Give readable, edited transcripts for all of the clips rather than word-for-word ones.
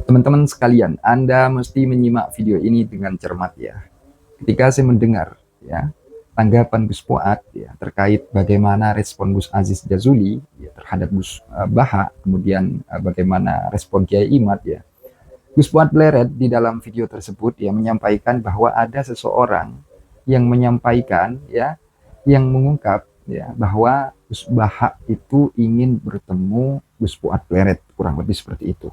Teman-teman sekalian, Anda mesti menyimak video ini dengan cermat ya. Ketika saya mendengar ya tanggapan Gus Fuad ya terkait bagaimana respon Gus Aziz Jazuli ya, terhadap Gus Baha, kemudian bagaimana respon Kiai Imad ya. Gus Fuad Bleret di dalam video tersebut ya menyampaikan bahwa ada seseorang yang menyampaikan ya, yang mengungkap ya bahwa Gus Baha itu ingin bertemu Gus Fuad Bleret, kurang lebih seperti itu.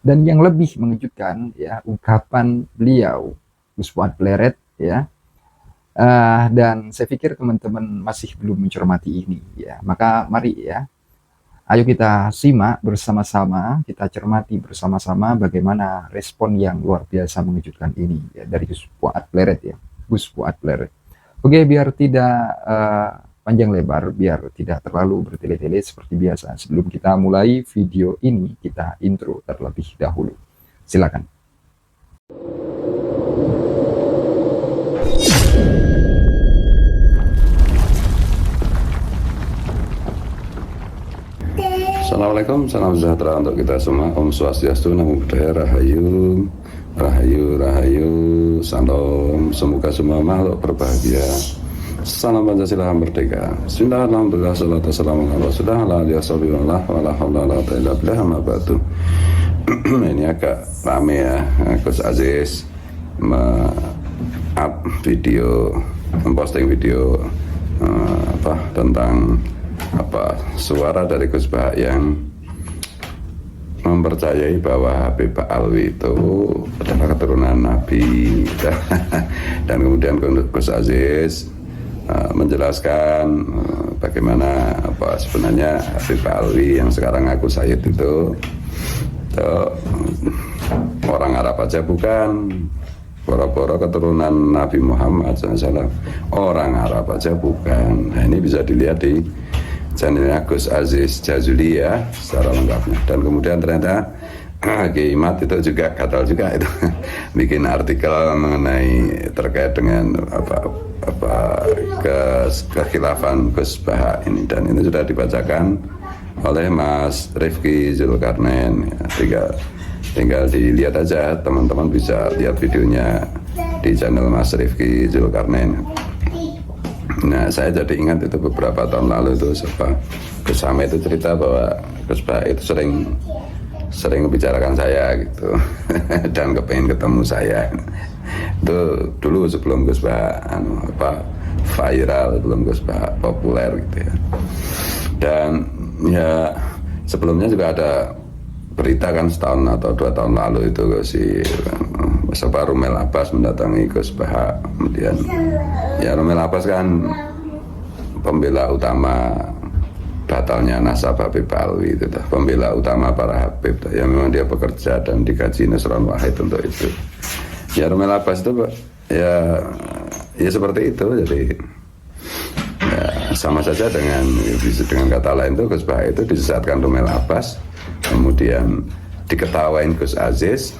Dan yang lebih mengejutkan ya ungkapan beliau Gus Fuad Bleret ya, dan saya pikir teman-teman masih belum mencermati ini ya, maka mari ya, ayo kita simak bersama-sama, kita cermati bersama-sama bagaimana respon yang luar biasa mengejutkan ini ya, dari Gus Fuad Bleret ya, Gus Fuad Bleret. Oke, biar tidak panjang lebar, biar tidak terlalu bertele-tele seperti biasa, sebelum kita mulai video ini, kita intro terlebih dahulu. Silakan. Assalamualaikum, salam sejahtera untuk kita semua. Om Swastiastu, Namo Buddhaya, Rahayu, Rahayu, Rahayu, Salam. Semoga semua makhluk berbahagia. Salam Pancasila merdeka. Bismillah, alhamdulillah, salatu wassalamu ala rasulillah, ala alihi wassabillah, wala hawla wala quwwata illa billah, amma ba'du. Ini agak rame ya, Gus Aziz up video, memposting video tentang suara dari Gus Baha yang mempercayai bahwa Habib Alwi itu adalah keturunan Nabi. Dan kemudian Gus Aziz menjelaskan bagaimana sebenarnya Habib Alwi yang sekarang ngaku Sayyid itu orang Arab aja bukan, boro-boro keturunan Nabi Muhammad SAW, orang Arab aja bukan. Nah, ini bisa dilihat di channelnya Gus Aziz Jazuli ya secara lengkapnya. Dan kemudian ternyata Kiai Imad itu juga gatal juga itu bikin artikel mengenai terkait dengan kekhilafan Gus Baha ini, dan ini sudah dibacakan oleh Mas Rifki Zulkarnain ya. Tinggal dilihat aja, teman-teman bisa lihat videonya di channel Mas Rifki Zulkarnain. Nah, saya jadi ingat itu beberapa tahun lalu itu Gus Same itu cerita bahwa Gus Baha itu sering membicarakan saya gitu dan kepengen ketemu saya. Itu dulu sebelum Gus Baha viral, belum Gus Baha populer gitu ya. Dan ya sebelumnya juga ada berita kan setahun atau 2 tahun lalu itu si Rumel Abbas mendatangi Gus Baha. Kemudian ya Rumel Abbas kan pembela utama batalnya nasab Habib Alwi itu, pembela utama para Habib yang memang dia bekerja dan dikaji Nusron Wahid untuk itu. Ya Rumel Abbas itu ya seperti itu. Jadi ya, sama saja dengan kata lain itu Gus Baha itu disesatkan Rumel Abbas, kemudian diketawain Gus Aziz,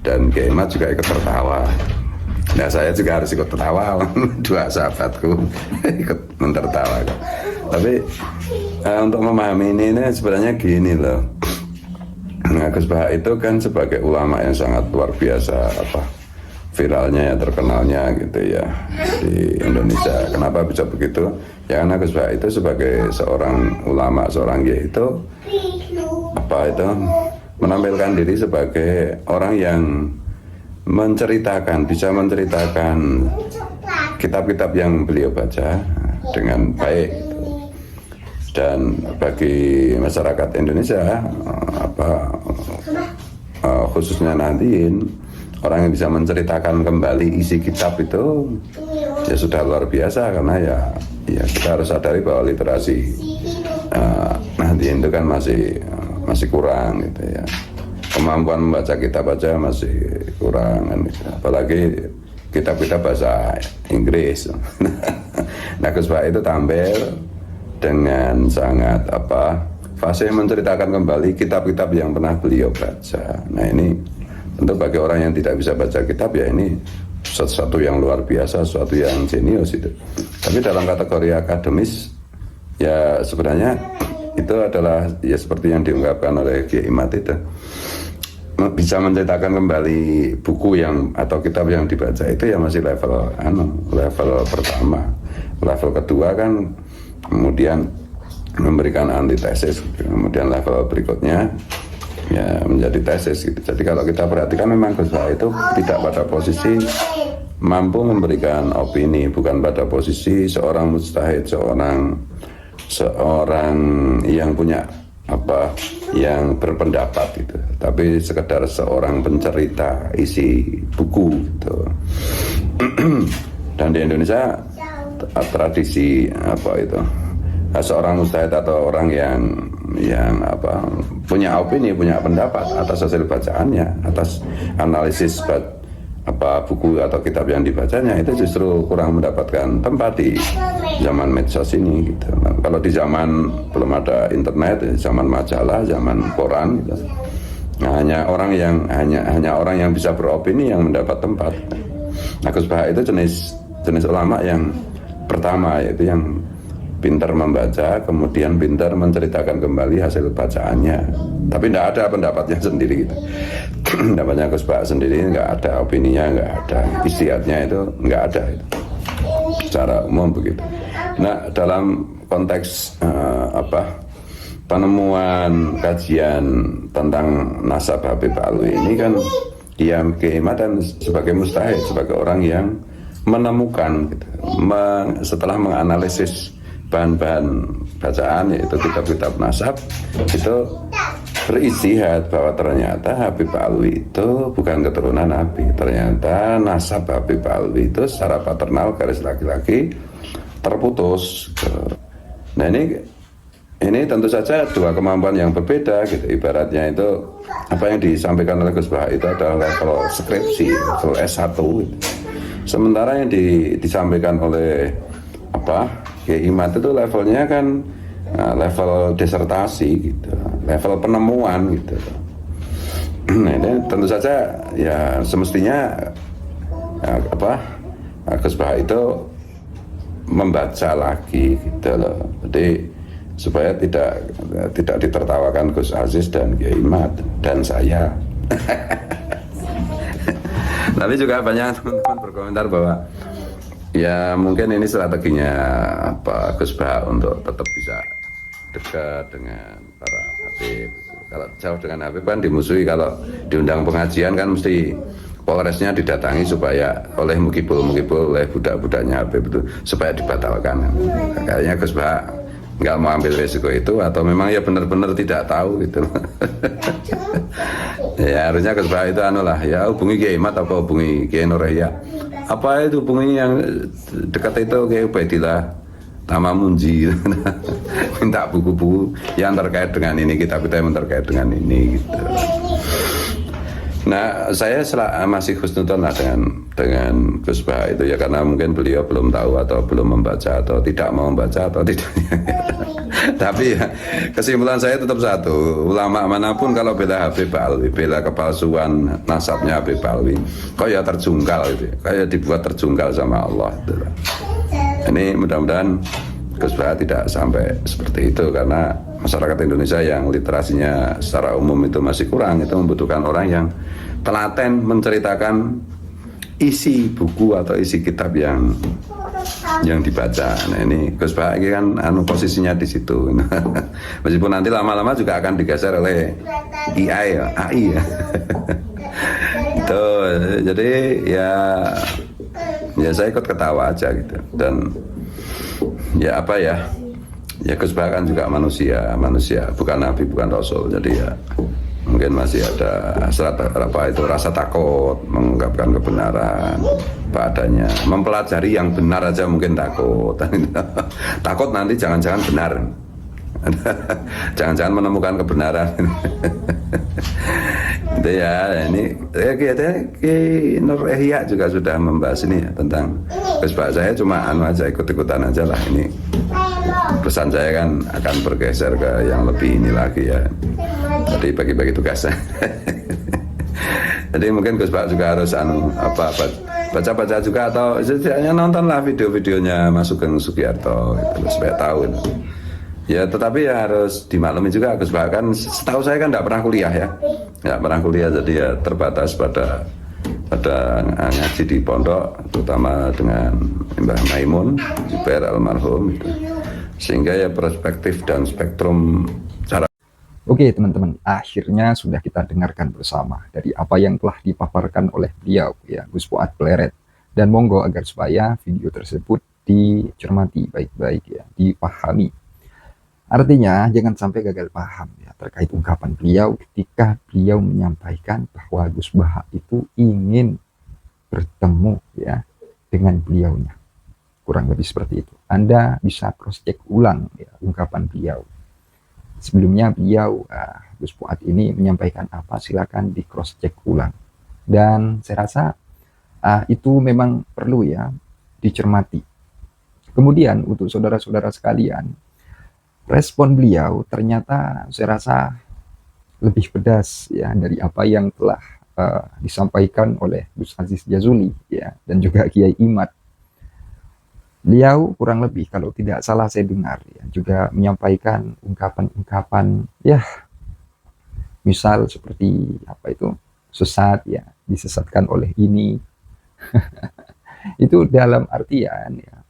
dan Kiai Imad juga ikut tertawa. Nah, saya juga harus ikut tertawa, dua sahabatku ikut mentertawa. Tapi untuk memahami ini sebenarnya gini loh. Nah, Gus Baha itu kan sebagai ulama yang sangat luar biasa viralnya ya, terkenalnya gitu ya di Indonesia. Kenapa bisa begitu? Ya karena Gus Baha itu sebagai seorang ulama, seorang kiai itu menampilkan diri sebagai orang yang bisa menceritakan kitab-kitab yang beliau baca dengan baik. Dan bagi masyarakat Indonesia khususnya nantiin orang yang bisa menceritakan kembali isi kitab itu ya sudah luar biasa. Karena ya kita harus sadari bahwa literasi nantiin itu kan masih kurang gitu ya. Kemampuan membaca kitab aja masih kurang kan, apalagi kitab-kitab bahasa Inggris. Nah, Gus Baha itu tampil dengan sangat fasih menceritakan kembali kitab-kitab yang pernah beliau baca. Nah, ini tentu bagi orang yang tidak bisa baca kitab ya ini sesuatu yang luar biasa, sesuatu yang jenius itu. Tapi dalam kategori akademis ya sebenarnya itu adalah ya seperti yang diungkapkan oleh Kiai Imad itu, bisa menceritakan kembali buku yang atau kitab yang dibaca itu ya masih level pertama. Level kedua kan kemudian memberikan antitesis, kemudian level berikutnya ya menjadi tesis gitu. Jadi kalau kita perhatikan memang Gus Baha itu tidak pada posisi mampu memberikan opini, bukan pada posisi seorang mujtahid, seorang yang punya yang berpendapat gitu, tapi sekedar seorang pencerita isi buku gitu. Dan di Indonesia tradisi seorang mujtahid atau orang yang punya opini, punya pendapat atas hasil bacaannya, atas analisis buku atau kitab yang dibacanya, itu justru kurang mendapatkan tempat di zaman medsos ini gitu. Nah, kalau di zaman belum ada internet, zaman majalah, zaman koran gitu, nah, hanya orang yang bisa beropini yang mendapat tempat. Nah, Gus Baha itu jenis ulama yang pertama, yaitu yang pintar membaca, kemudian pintar menceritakan kembali hasil bacaannya. Tapi tidak ada pendapatnya sendiri gitu. Pendapatnya Gus Baha sendiri nggak ada, opininya nggak ada, ijtihadnya itu nggak ada itu. Secara umum begitu. Nah, dalam konteks penemuan kajian tentang nasab Habib Alwi ini kan dia keimatan sebagai mustahid, sebagai orang yang menemukan gitu, setelah menganalisis bahan-bahan bacaan, yaitu kitab-kitab nasab, itu berijtihad bahwa ternyata Habib Alwi itu bukan keturunan Nabi. Ternyata nasab Habib Alwi itu secara paternal garis laki-laki terputus. Nah, ini tentu saja dua kemampuan yang berbeda gitu. Ibaratnya itu apa yang disampaikan oleh Gus Baha itu adalah level skripsi, level S1 gitu. Sementara yang disampaikan oleh Kiai Imad itu levelnya kan level disertasi gitu, level penemuan gitu. Nah, ini tentu saja ya semestinya Gus Baha itu membaca lagi gitu loh. Jadi supaya tidak ditertawakan Gus Aziz dan Kiai Imad dan saya. Tapi juga banyak teman-teman berkomentar bahwa ya mungkin ini strateginya Gus Baha untuk tetap bisa dekat dengan para Habib. Kalau jauh dengan Habib kan dimusuhi, kalau diundang pengajian kan mesti Polresnya didatangi supaya oleh mukibul oleh budak-budaknya Habib itu supaya dibatalkan. Kayaknya Gus Baha nggak mau ambil resiko itu, atau memang ya benar-benar tidak tahu gitu. Ya harusnya Gus Baha itu ya hubungi Kiai Imad apa hubungi Kiai Nuraya, apa itu hubungi yang dekat itu Kiai Ubaidillah Tamamunji. Minta buku-buku yang terkait dengan ini, kitab-kitab yang terkait dengan ini gitu. Nah, saya masih husnudzon lah dengan Gus Baha itu ya, karena mungkin beliau belum tahu atau belum membaca atau tidak mau membaca atau tidak. Tapi ya, kesimpulan saya tetap satu, ulama manapun kalau bela Habib Alwi, bela kepalsuan nasabnya Habib Alwi, kok ya terjungkal gitu, kayak dibuat terjungkal sama Allah gitu. Ini mudah-mudahan Gus Baha tidak sampai seperti itu, karena masyarakat Indonesia yang literasinya secara umum itu masih kurang, itu membutuhkan orang yang telaten menceritakan isi buku atau isi kitab yang dibaca. Nah, ini Gus Baha ini kan posisinya di situ. Meskipun nanti lama-lama juga akan digeser oleh AI ya. Itu jadi ya saya ikut ketawa aja gitu. Dan ya ya Gus Baha kan juga manusia, bukan nabi, bukan rasul. Jadi ya mungkin masih ada rasa takut mengungkapkan kebenaran padanya, mempelajari yang benar aja mungkin takut nanti jangan-jangan benar. Jangan-jangan menemukan kebenaran. Itu ya, ini Ki Nur Ihya juga sudah membahas ini ya, tentang Gus Baha. Saya cuma aja ikut-ikutan aja lah. Ini pesan saya kan akan bergeser ke yang lebih ini lagi ya. Jadi bagi-bagi tugasnya. Jadi mungkin Gus Baha juga harus baca-baca juga, atau setidaknya nontonlah video-videonya Mas Sugeng Sugiarto gitu, supaya tahu gitu. Ya tetapi ya harus dimaklumi juga Gus Baha kan, setahu saya kan tidak pernah kuliah ya. nggak pernah kuliah, jadi ya terbatas pada ngaji di pondok, terutama dengan Mbah Maimun Zubair almarhum itu. Sehingga ya perspektif dan spektrum cara. Oke teman-teman, akhirnya sudah kita dengarkan bersama dari apa yang telah dipaparkan oleh beliau ya, Gus Fuad Pleret. Dan monggo agar supaya video tersebut dicermati baik-baik ya, dipahami. Artinya jangan sampai gagal paham ya terkait ungkapan beliau ketika beliau menyampaikan bahwa Gus Baha itu ingin bertemu ya dengan beliaunya. Kurang lebih seperti itu. Anda bisa cross check ulang ya ungkapan beliau. Sebelumnya beliau Gus Fuad ini menyampaikan apa, silakan di cross check ulang. Dan saya rasa itu memang perlu ya dicermati. Kemudian untuk saudara-saudara sekalian, respon beliau ternyata saya rasa lebih pedas ya dari apa yang telah disampaikan oleh Gus Aziz Jazuli ya dan juga Kiai Imad. Beliau kurang lebih kalau tidak salah saya dengar ya juga menyampaikan ungkapan-ungkapan ya misal seperti apa itu, sesat ya, disesatkan oleh ini. Itu dalam artian ya,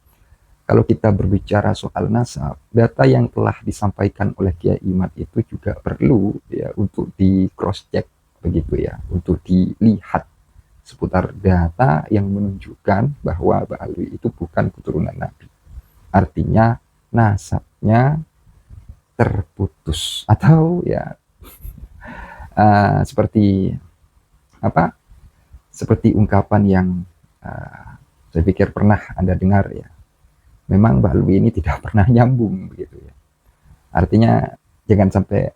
kalau kita berbicara soal nasab, data yang telah disampaikan oleh Kiai Imad itu juga perlu ya untuk di cross check begitu ya, untuk dilihat seputar data yang menunjukkan bahwa Mbah Alwi itu bukan keturunan Nabi. Artinya nasabnya terputus atau ya seperti apa? Seperti ungkapan yang saya pikir pernah Anda dengar ya. Memang Mbah Alwi ini tidak pernah nyambung begitu ya. Artinya jangan sampai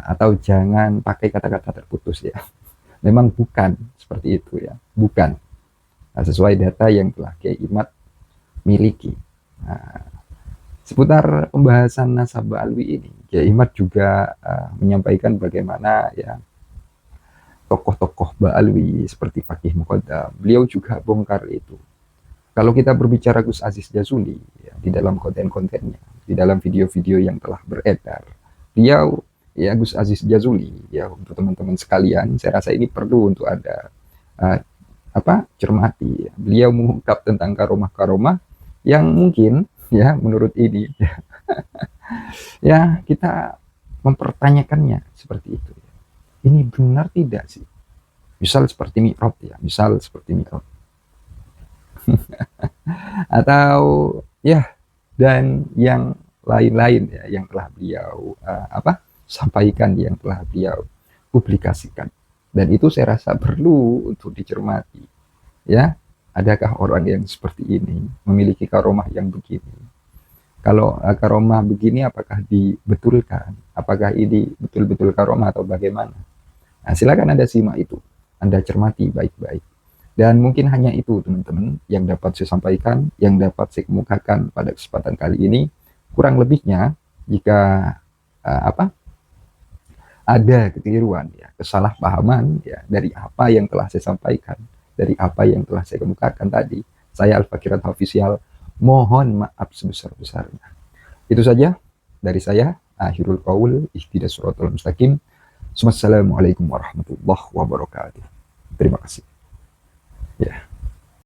atau jangan pakai kata-kata terputus ya. Memang bukan seperti itu ya, bukan sesuai data yang telah Kiai Imad miliki. Seputar pembahasan nasab Mbah Alwi ini, Kiai Imad juga menyampaikan bagaimana ya tokoh-tokoh Mbah Alwi seperti Fakih Muqaddam, beliau juga bongkar itu. Kalau kita berbicara Gus Aziz Jazuli ya, di dalam konten-kontennya, di dalam video-video yang telah beredar, beliau ya Gus Aziz Jazuli ya, untuk teman-teman sekalian saya rasa ini perlu untuk ada cermati ya. Beliau mengungkap tentang karomah-karomah yang mungkin ya menurut ini ya kita mempertanyakannya seperti itu ya. Ini benar tidak sih? Misal seperti mi'raj ya, misal seperti mi'raj atau ya dan yang lain-lain ya yang telah beliau sampaikan, yang telah beliau publikasikan, dan itu saya rasa perlu untuk dicermati ya. Adakah orang yang seperti ini memiliki karomah yang begini? Kalau karomah begini apakah dibetulkan? Apakah ini betul-betul karomah atau bagaimana? Nah, silakan Anda simak itu, Anda cermati baik-baik. Dan mungkin hanya itu teman-teman yang dapat saya sampaikan, yang dapat saya kemukakan pada kesempatan kali ini. Kurang lebihnya jika ada kekeliruan ya, kesalahpahaman ya dari apa yang telah saya sampaikan, dari apa yang telah saya kemukakan tadi, saya Al-Fakirat Official mohon maaf sebesar-besarnya. Itu saja dari saya. Akhirul qaul, ihdinas siratal mustaqim. Wassalamualaikum warahmatullahi wabarakatuh. Terima kasih. Ya.